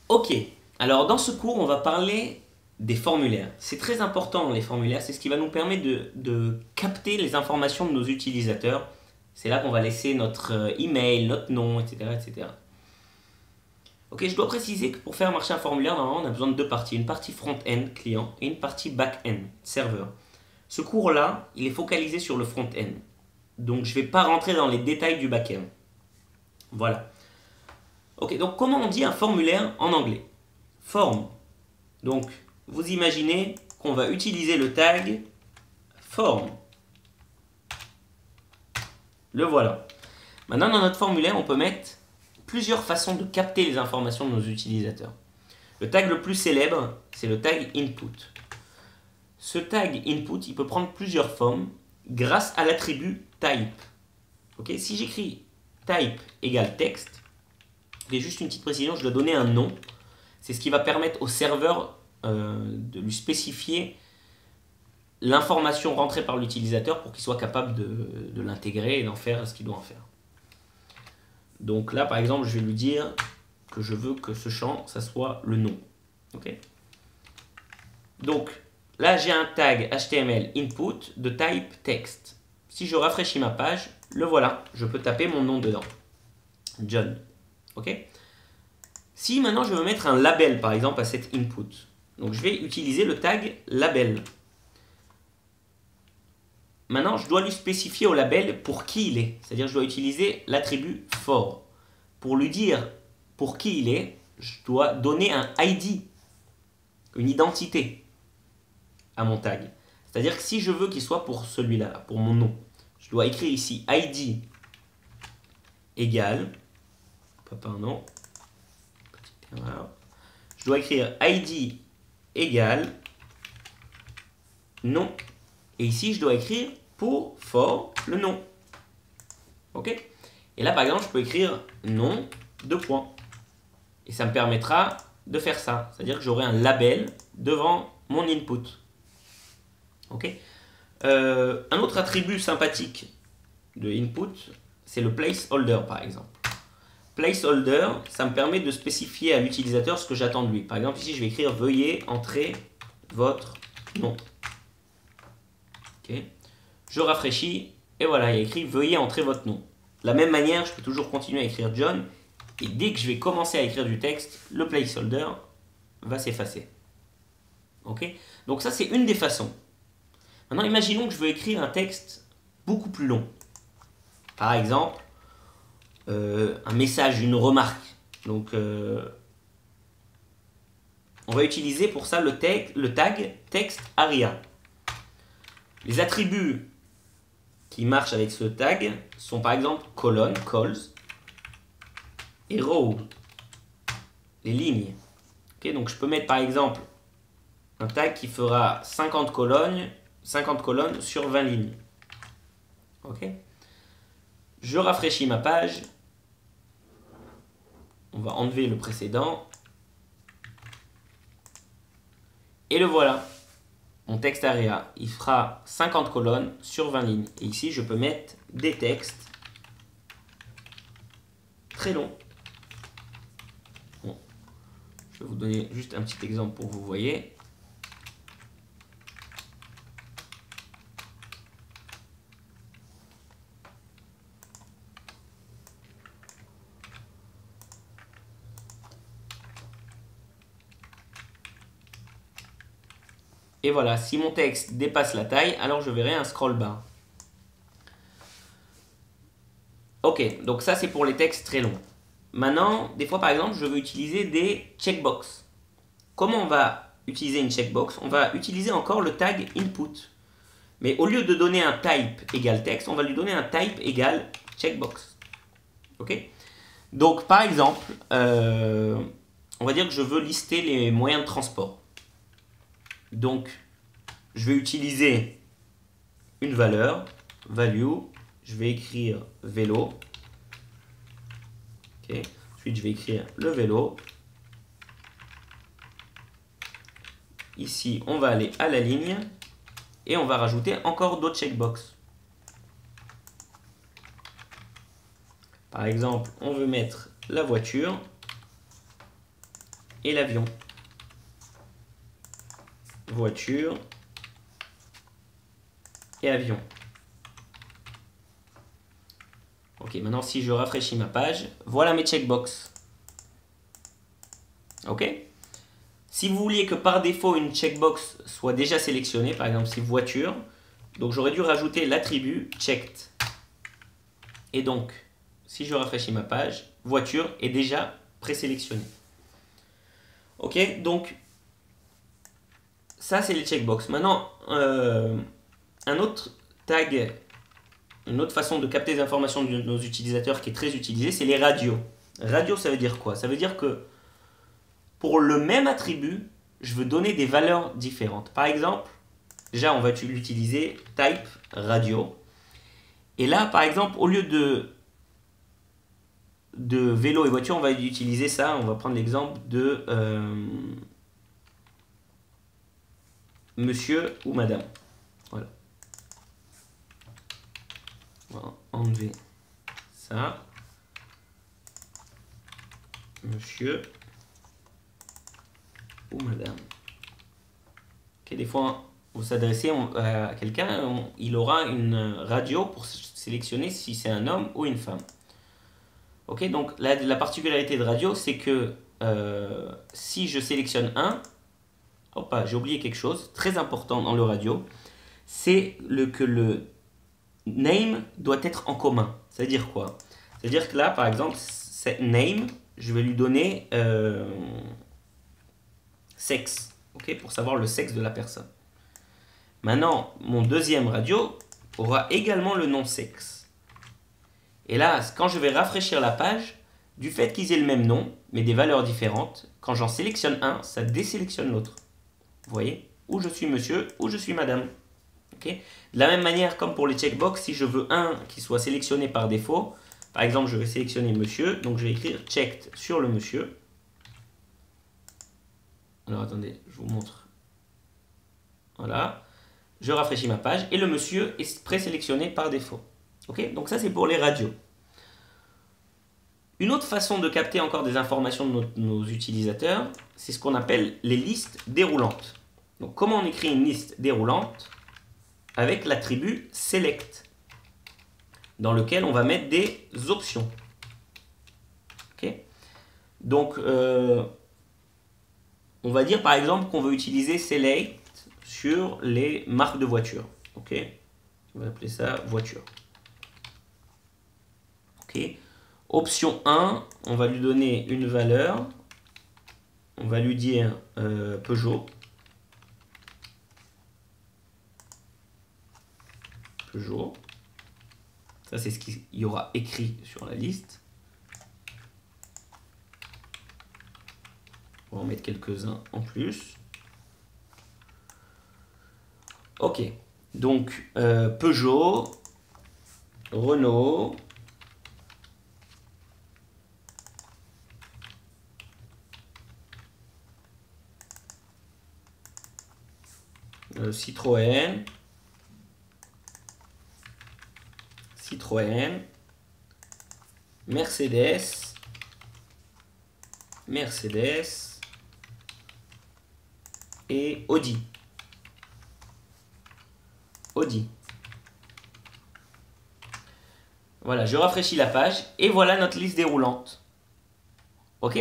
Ok, alors dans ce cours, on va parler des formulaires. C'est très important les formulaires, c'est ce qui va nous permettre de capter les informations de nos utilisateurs. C'est là qu'on va laisser notre email, notre nom, etc., etc. Ok, je dois préciser que pour faire marcher un formulaire, normalement, on a besoin de deux parties. Une partie front-end, client, et une partie back-end, serveur. Ce cours-là, il est focalisé sur le front-end. Donc, je ne vais pas rentrer dans les détails du back-end. Voilà. Ok, donc comment on dit un formulaire en anglais? Form. Donc, vous imaginez qu'on va utiliser le tag form. Le voilà. Maintenant, dans notre formulaire, on peut mettre plusieurs façons de capter les informations de nos utilisateurs. Le tag le plus célèbre, c'est le tag input. Ce tag input, il peut prendre plusieurs formes grâce à l'attribut type. Okay, si j'écris type égale texte, j'ai juste une petite précision, je dois donner un nom. C'est ce qui va permettre au serveur de lui spécifier l'information rentrée par l'utilisateur pour qu'il soit capable de l'intégrer et d'en faire ce qu'il doit en faire. Donc là, par exemple, je vais lui dire que je veux que ce champ, ça soit le nom. Okay, donc là, j'ai un tag HTML input de type text. Si je rafraîchis ma page, le voilà, je peux taper mon nom dedans. John. Ok. Si maintenant je veux mettre un label par exemple à cet input, donc je vais utiliser le tag label. Maintenant je dois lui spécifier au label pour qui il est, c'est-à-dire je dois utiliser l'attribut for. Pour lui dire pour qui il est, je dois donner un ID, une identité à mon tag. C'est-à-dire que si je veux qu'il soit pour celui-là, pour mon nom, je dois écrire ici ID égale, pardon, je dois écrire ID égale nom. Et ici, je dois écrire for le nom. Ok? Et là, par exemple, je peux écrire nom, deux points. Et ça me permettra de faire ça. C'est-à-dire que j'aurai un label devant mon input. Ok? Un autre attribut sympathique de input, c'est le placeholder, par exemple. Placeholder, ça me permet de spécifier à l'utilisateur ce que j'attends de lui. Par exemple, ici, je vais écrire « Veuillez entrer votre nom ». Okay. Je rafraîchis et voilà, il y a écrit « Veuillez entrer votre nom ». De la même manière, je peux toujours continuer à écrire « John » et dès que je vais commencer à écrire du texte, le placeholder va s'effacer. Okay. Donc ça, c'est une des façons. Maintenant, imaginons que je veux écrire un texte beaucoup plus long. Par exemple, un message, une remarque. Donc, on va utiliser pour ça le tag text aria. Les attributs qui marchent avec ce tag sont par exemple colonne, calls, et row, les lignes. Okay, donc je peux mettre par exemple un tag qui fera 50 colonnes sur 20 lignes. Okay. Je rafraîchis ma page. On va enlever le précédent. Et le voilà. Mon texte aria, il fera 50 colonnes sur 20 lignes. Et ici, je peux mettre des textes très longs. Bon. Je vais vous donner juste un petit exemple pour que vous voyez. Et voilà, si mon texte dépasse la taille, alors je verrai un scroll bar. Ok, donc ça c'est pour les textes très longs. Maintenant, des fois par exemple, je veux utiliser des checkbox. Comment on va utiliser une checkbox? On va utiliser encore le tag input. Mais au lieu de donner un type égale texte, on va lui donner un type égale checkbox. Ok? Donc par exemple, on va dire que je veux lister les moyens de transport. Donc, je vais utiliser une valeur, value, je vais écrire vélo. Okay. Ensuite, je vais écrire le vélo. Ici, on va aller à la ligne et on va rajouter encore d'autres checkbox. Par exemple, on veut mettre la voiture et l'avion. Voiture et avion. Ok, maintenant si je rafraîchis ma page, voilà mes checkbox. Ok. Si vous vouliez que par défaut une checkbox soit déjà sélectionnée, par exemple si voiture, donc j'aurais dû rajouter l'attribut checked. Et donc, si je rafraîchis ma page, voiture est déjà présélectionnée. Ok, donc ça c'est les checkbox. Maintenant, un autre tag, une autre façon de capter les informations de nos utilisateurs qui est très utilisée, c'est les radios. Radio, ça veut dire quoi? Ça veut dire que pour le même attribut, je veux donner des valeurs différentes. Par exemple, déjà on va l'utiliser type radio. Et là, par exemple, au lieu de vélo et voiture, on va utiliser ça. On va prendre l'exemple de monsieur ou madame. Voilà. On va enlever ça. Monsieur ou madame. Okay, des fois, vous s'adressez à quelqu'un, il aura une radio pour sélectionner si c'est un homme ou une femme. Ok, donc la particularité de radio, c'est que si je sélectionne un, j'ai oublié quelque chose, très important dans le radio, c'est que le name doit être en commun. C'est-à-dire quoi? C'est-à-dire que là, par exemple, cette name, je vais lui donner sexe, ok, pour savoir le sexe de la personne. Maintenant, mon deuxième radio aura également le nom sexe. Et là, quand je vais rafraîchir la page, du fait qu'ils aient le même nom, mais des valeurs différentes, quand j'en sélectionne un, ça désélectionne l'autre. Vous voyez? Ou je suis monsieur, ou je suis madame. Okay? De la même manière, comme pour les checkbox, si je veux un qui soit sélectionné par défaut, par exemple, je vais sélectionner monsieur, donc je vais écrire checked sur le monsieur. Alors attendez, je vous montre. Voilà. Je rafraîchis ma page et le monsieur est présélectionné par défaut. Ok, donc ça c'est pour les radios. Une autre façon de capter encore des informations de nos utilisateurs, c'est ce qu'on appelle les listes déroulantes. Donc comment on écrit une liste déroulante? Avec l'attribut select, dans lequel on va mettre des options. Ok, donc on va dire par exemple qu'on veut utiliser select sur les marques de voitures. Ok, on va appeler ça voiture. Ok. Option 1, on va lui donner une valeur. On va lui dire Peugeot. Peugeot. Ça, c'est ce qu'il y aura écrit sur la liste. On va en mettre quelques-uns en plus. Ok. Donc, Peugeot, Renault, Citroën, Mercedes, et Audi. Voilà, je rafraîchis la page et voilà notre liste déroulante. Ok?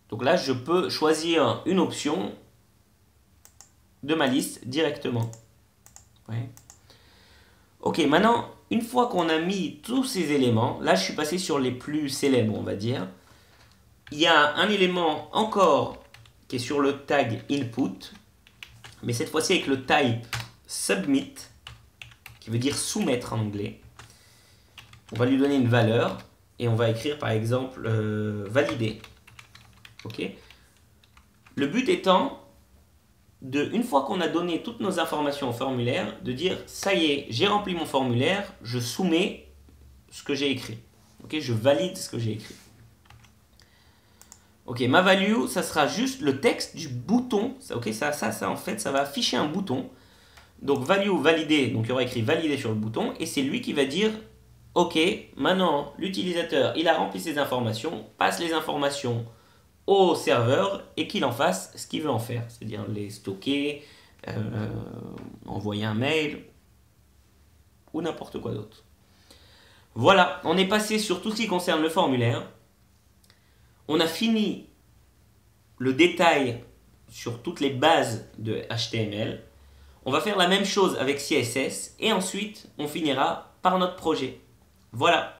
Donc là, je peux choisir une option de ma liste directement. Ouais. Ok, maintenant, une fois qu'on a mis tous ces éléments, là je suis passé sur les plus célèbres, on va dire. Il y a un élément encore qui est sur le tag input, mais cette fois-ci avec le type submit, qui veut dire soumettre en anglais. On va lui donner une valeur et on va écrire par exemple valider. Ok. Le but étant une fois qu'on a donné toutes nos informations au formulaire, de dire ça y est, j'ai rempli mon formulaire, je soumets ce que j'ai écrit. Ok, je valide ce que j'ai écrit. Ok, ma value, ça sera juste le texte du bouton. Ok, ça en fait, ça va afficher un bouton. Donc value validé, donc il y aura écrit valider sur le bouton et c'est lui qui va dire Ok, maintenant l'utilisateur, il a rempli ses informations, passe les informations au serveur et qu'il en fasse ce qu'il veut en faire, c'est-à-dire les stocker, envoyer un mail ou n'importe quoi d'autre. Voilà, on est passé sur tout ce qui concerne le formulaire. On a fini le détail sur toutes les bases de HTML. On va faire la même chose avec CSS et ensuite on finira par notre projet. Voilà.